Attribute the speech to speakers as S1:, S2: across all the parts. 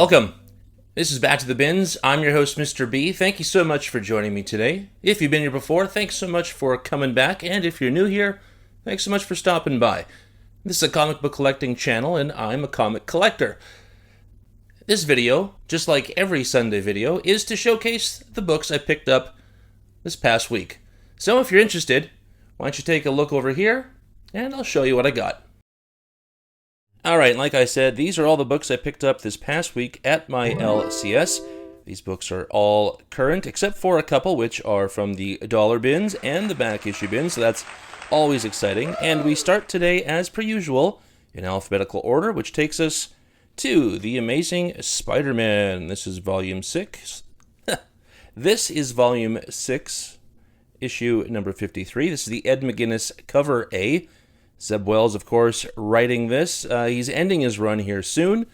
S1: Welcome. This is Back to the Bins. I'm your host, Mr. B. Thank you so much for joining me today. If you've been here before, thanks so much for coming back. And if you're new here, thanks so much for stopping by. This is a comic book collecting channel, and I'm a comic collector. This video, just like every Sunday video, is to showcase the books I picked up this past week. So if you're interested, why don't you take a look over here, and I'll show you what I got. Alright, like I said, these are all the books I picked up this past week at my LCS. These books are all current, except for a couple which are from the dollar bins and the back issue bins, so that's always exciting. And we start today, as per usual, in alphabetical order, which takes us to The Amazing Spider-Man. This is Volume 6. This is Volume 6, issue number 53. This is the Ed McGuinness cover A. Zeb Wells, of course, writing this. He's ending his run here soon,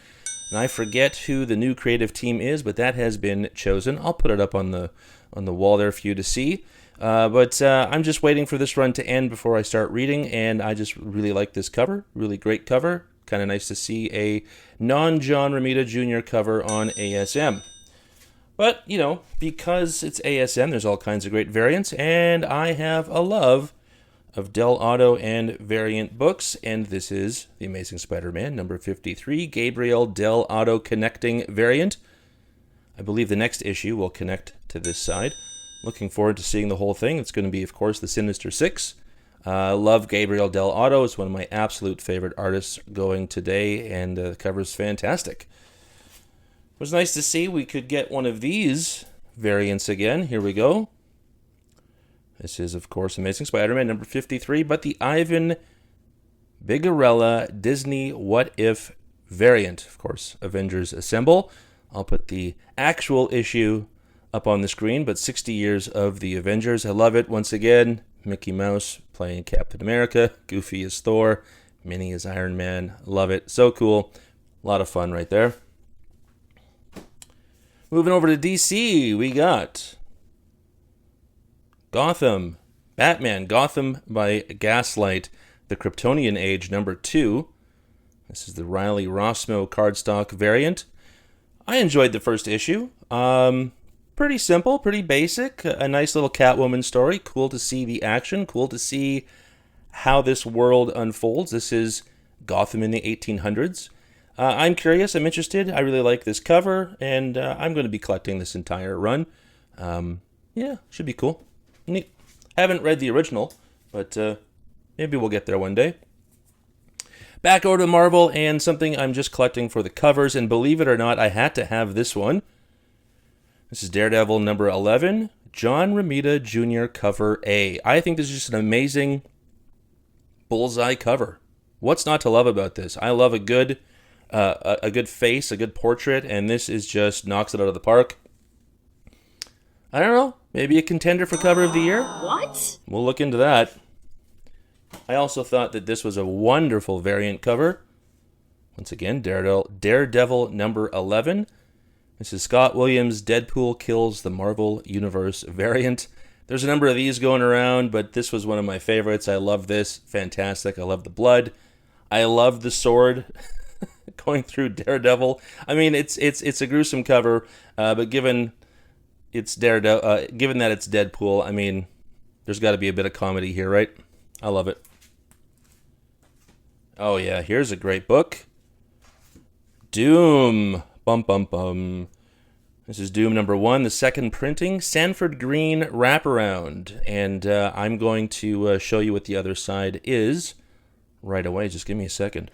S1: and I forget who the new creative team is, but that has been chosen. I'll put it up on the wall there for you to see. But I'm just waiting for this run to end before I start reading, and I just really like this cover. Really great cover. Kind of nice to see a non-John Romita Jr. cover on ASM. But, you know, because it's ASM, there's all kinds of great variants, and I have a love of Del Auto and variant books, and this is The Amazing Spider-Man, number 53, Gabriel Del Auto connecting variant. I believe the next issue will connect to this side. Looking forward to seeing the whole thing. It's going to be, of course, the Sinister Six. Love Gabriel Del Auto. It's one of my absolute favorite artists going today, and the cover's fantastic. It was nice to see we could get one of these variants again. Here we go. This is, of course, Amazing Spider-Man, number 53, but the Ivan Bigarella Disney What If variant. Of course, Avengers Assemble. I'll put the actual issue up on the screen, but 60 years of the Avengers. I love it. Once again, Mickey Mouse playing Captain America, Goofy as Thor, Minnie as Iron Man. Love it. So cool. A lot of fun right there. Moving over to DC, we got Gotham, Batman, Gotham by Gaslight, The Kryptonian Age, number 2. This is the Riley Rossmo cardstock variant. I enjoyed the first issue. Pretty simple, pretty basic. A nice little Catwoman story. Cool to see the action. Cool to see how this world unfolds. This is Gotham in the 1800s. I'm curious. I'm interested. I really like this cover, and I'm going to be collecting this entire run. Yeah, should be cool. Neat. Haven't read the original, but maybe we'll get there one day. Back over to Marvel, and something I'm just collecting for the covers, and believe it or not, I had to have this one. This is Daredevil number 11, John Romita Jr. cover A. I think this is just an amazing bullseye cover. What's not to love about this? I love a good face, a good portrait, and this is just knocks it out of the park. I don't know. Maybe a contender for cover of the year?
S2: What?
S1: We'll look into that. I also thought that this was a wonderful variant cover. Once again, Daredevil number 11. This is Scott Williams' Deadpool Kills the Marvel Universe variant. There's a number of these going around, but this was one of my favorites. I love this. Fantastic. I love the blood. I love the sword going through Daredevil. I mean, it's a gruesome cover, but given it's Daredevil, given that it's Deadpool, I mean, there's got to be a bit of comedy here, right? I love it. Oh yeah, here's a great book. Doom. Bum bum bum. This is Doom number 1, the second printing, Sanford Green wraparound, and I'm going to show you what the other side is right away. Just give me a second.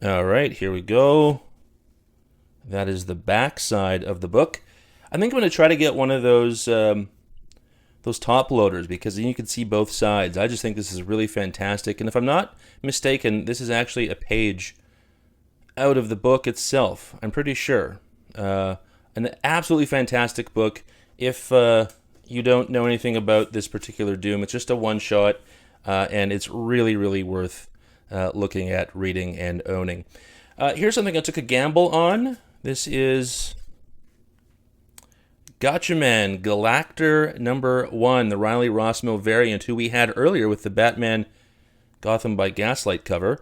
S1: All right, here we go. That is the back side of the book. I think I'm going to try to get one of those top loaders, because then you can see both sides. I just think this is really fantastic. And if I'm not mistaken, this is actually a page out of the book itself. I'm pretty sure. An absolutely fantastic book. If you don't know anything about this particular Doom, it's just a one-shot, and it's really, really worth looking at, reading, and owning. Here's something I took a gamble on. This is Gatchaman, Galactor number 1, the Riley Rossmo variant, who we had earlier with the Batman Gotham by Gaslight cover.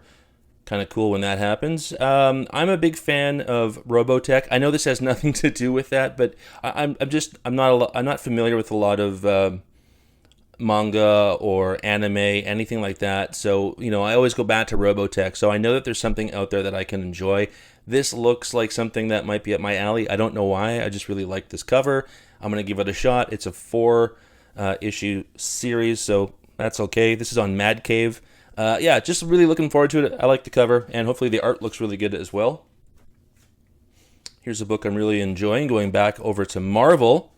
S1: kind of cool when that happens. I'm a big fan of Robotech. I know this has nothing to do with that, but I'm not familiar with a lot of manga or anime, anything like that. So, I always go back to Robotech. So I know that there's something out there that I can enjoy. This looks like something that might be up my alley. I don't know why. I just really like this cover. I'm going to give it a shot. It's a 4-issue series, so that's okay. This is on Mad Cave. Yeah, just really looking forward to it. I like the cover, and hopefully the art looks really good as well. Here's a book I'm really enjoying, going back over to Marvel.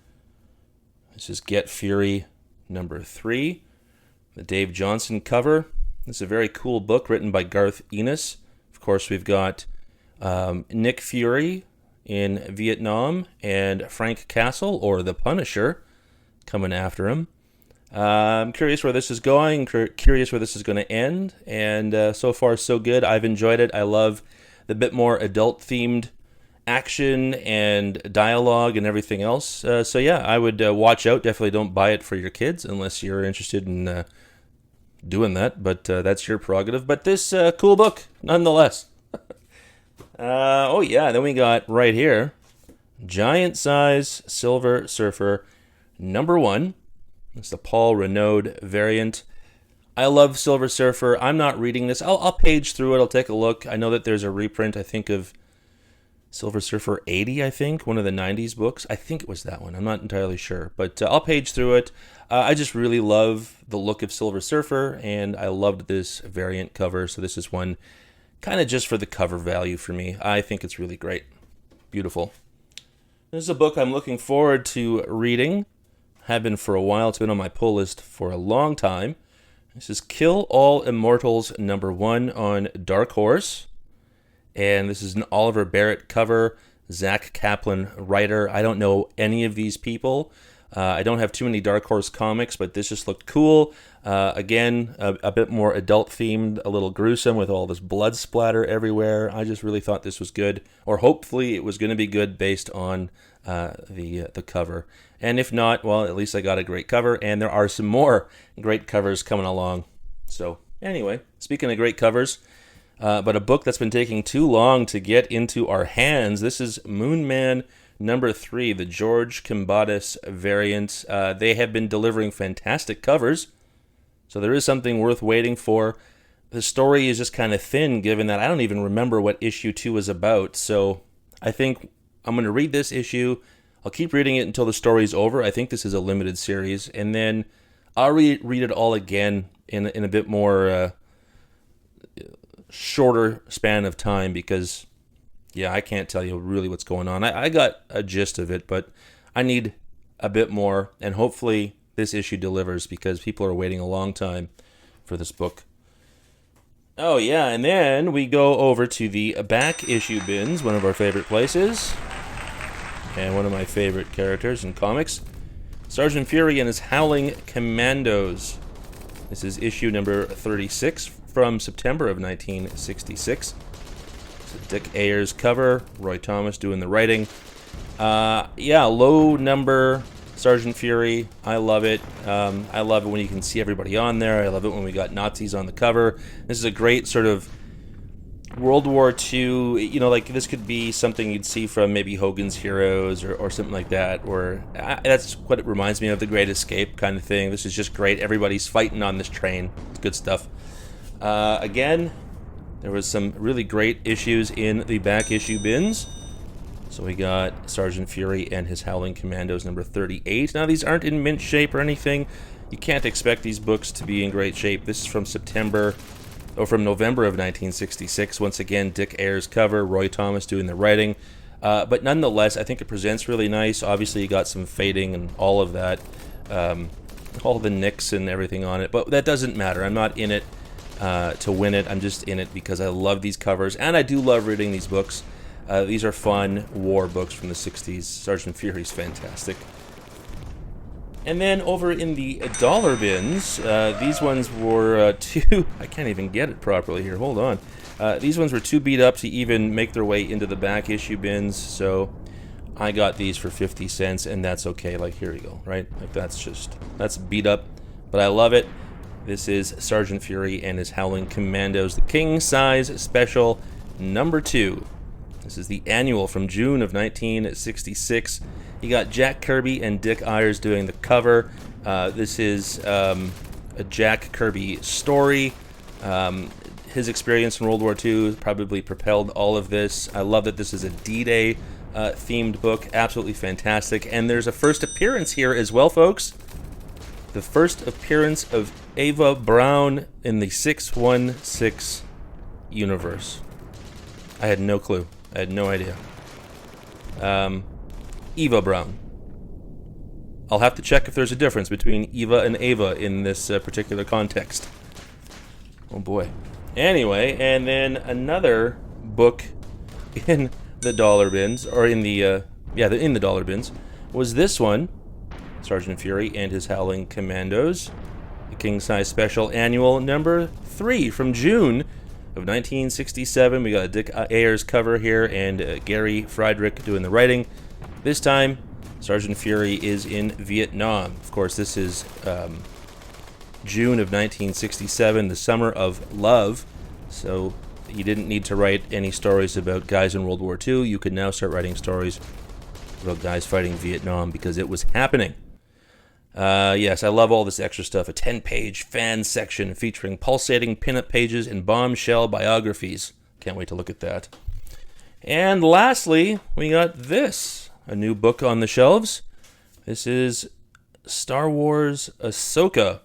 S1: This is Get Fury number 3, the Dave Johnson cover. This is a very cool book written by Garth Ennis. Of course, we've got Nick Fury in Vietnam and Frank Castle, or the Punisher, coming after him. I'm curious where this is going, curious where this is going to end, and so far so good. I've enjoyed it. I love the bit more adult-themed action and dialogue and everything else. So yeah, I would watch out. Definitely don't buy it for your kids unless you're interested in doing that, but that's your prerogative. But this cool book, nonetheless. Oh yeah, then we got right here, Giant Size Silver Surfer number 1. It's the Paul Renaud variant. I love Silver Surfer. I'm not reading this. I'll page through it. I'll take a look. I know that there's a reprint, I think, of Silver Surfer 80, I think, one of the 90s books. I think it was that one. I'm not entirely sure. But I'll page through it. I just really love the look of Silver Surfer, and I loved this variant cover. So this is one kind of just for the cover value for me. I think it's really great. Beautiful. This is a book I'm looking forward to reading. Have been for a while. It's been on my pull list for a long time. This is Kill All Immortals number 1 on Dark Horse. And this is an Oliver Barrett cover, Zach Kaplan writer. I don't know any of these people. I don't have too many Dark Horse comics, but this just looked cool. Again, a bit more adult-themed, a little gruesome with all this blood splatter everywhere. I just really thought this was good, or hopefully it was going to be good based on the cover. And if not, well, at least I got a great cover, and there are some more great covers coming along. So anyway, speaking of great covers, but a book that's been taking too long to get into our hands, this is Moon Man number 3, the George Kimbatis variant. They have been delivering fantastic covers, so there is something worth waiting for. The story is just kind of thin, given that I don't even remember what issue 2 is about, so I think I'm going to read this issue. I'll keep reading it until the story's over. I think this is a limited series, and then I'll read it all again in a bit more shorter span of time, because yeah, I can't tell you really what's going on. I got a gist of it, but I need a bit more, and hopefully this issue delivers, because people are waiting a long time for this book. Oh yeah, and then we go over to the back issue bins, one of our favorite places, and one of my favorite characters in comics, Sergeant Fury and his Howling Commandos. This is issue number 36 from September of 1966. It's a Dick Ayers cover, Roy Thomas doing the writing. Yeah, low number Sergeant Fury. I love it. I love it when you can see everybody on there. I love it when we got Nazis on the cover. This is a great sort of World War II, like this could be something you'd see from maybe Hogan's Heroes or something like that, or that's what it reminds me of, The Great Escape kind of thing. This is just great. Everybody's fighting on this train. It's good stuff. Again, there was some really great issues in the back issue bins. So we got Sergeant Fury and his Howling Commandos number 38. Now these aren't in mint shape or anything. You can't expect these books to be in great shape. This is from November of 1966. Once again, Dick Ayers cover, Roy Thomas doing the writing. But nonetheless, I think it presents really nice. Obviously, you got some fading and all of that. All the nicks and everything on it. But that doesn't matter. I'm not in it to win it. I'm just in it because I love these covers. And I do love reading these books. These are fun war books from the 60s. Sergeant Fury's fantastic. And then over in the dollar bins, these ones were too... I can't even get it properly here. Hold on. These ones were too beat up to even make their way into the back issue bins, so I got these for 50 cents, and that's okay. Like, here you go, right? Like, that's beat up, but I love it. This is Sergeant Fury and his Howling Commandos, the King Size Special number 2. This is the annual from June of 1966. You got Jack Kirby and Dick Ayers doing the cover. This is a Jack Kirby story. His experience in World War II probably propelled all of this. I love that this is a D-Day themed book. Absolutely fantastic. And there's a first appearance here as well, folks. The first appearance of Eva Braun in the 616 universe. I had no clue. I had no idea. Eva Braun. I'll have to check if there's a difference between Eva and Ava in this particular context. Oh boy. Anyway, and then another book in the dollar bins, or in the in the dollar bins, was this one, Sergeant Fury and his Howling Commandos, the King Size Special Annual number 3 from June of 1967. We got a Dick Ayers cover here and Gary Friedrich doing the writing. This time, Sergeant Fury is in Vietnam. Of course, this is June of 1967, the summer of love. So you didn't need to write any stories about guys in World War II. You could now start writing stories about guys fighting Vietnam because it was happening. Yes, I love all this extra stuff. A 10-page fan section featuring pulsating pinup pages and bombshell biographies. Can't wait to look at that. And lastly, we got this, a new book on the shelves. This is Star Wars Ahsoka,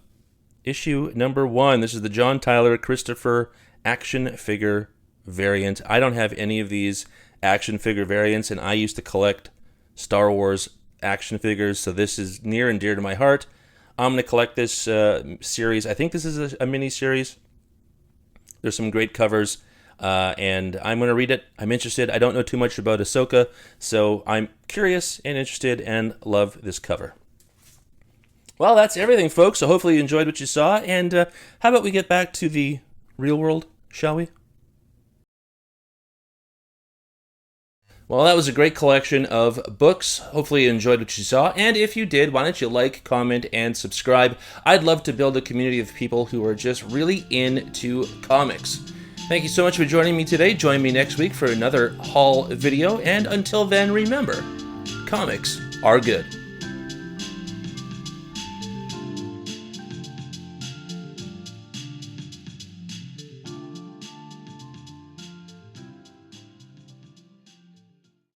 S1: issue number 1. This is the John Tyler Christopher action figure variant. I don't have any of these action figure variants, and I used to collect Star Wars action figures, so this is near and dear to my heart. I'm going to collect this series. I think this is a mini-series. There's some great covers, and I'm going to read it. I'm interested. I don't know too much about Ahsoka, so I'm curious and interested and love this cover. Well, that's everything, folks, so hopefully you enjoyed what you saw, and how about we get back to the real world, shall we? Well, that was a great collection of books. Hopefully you enjoyed what you saw. And if you did, why don't you like, comment, and subscribe? I'd love to build a community of people who are just really into comics. Thank you so much for joining me today. Join me next week for another haul video. And until then, remember, comics are good.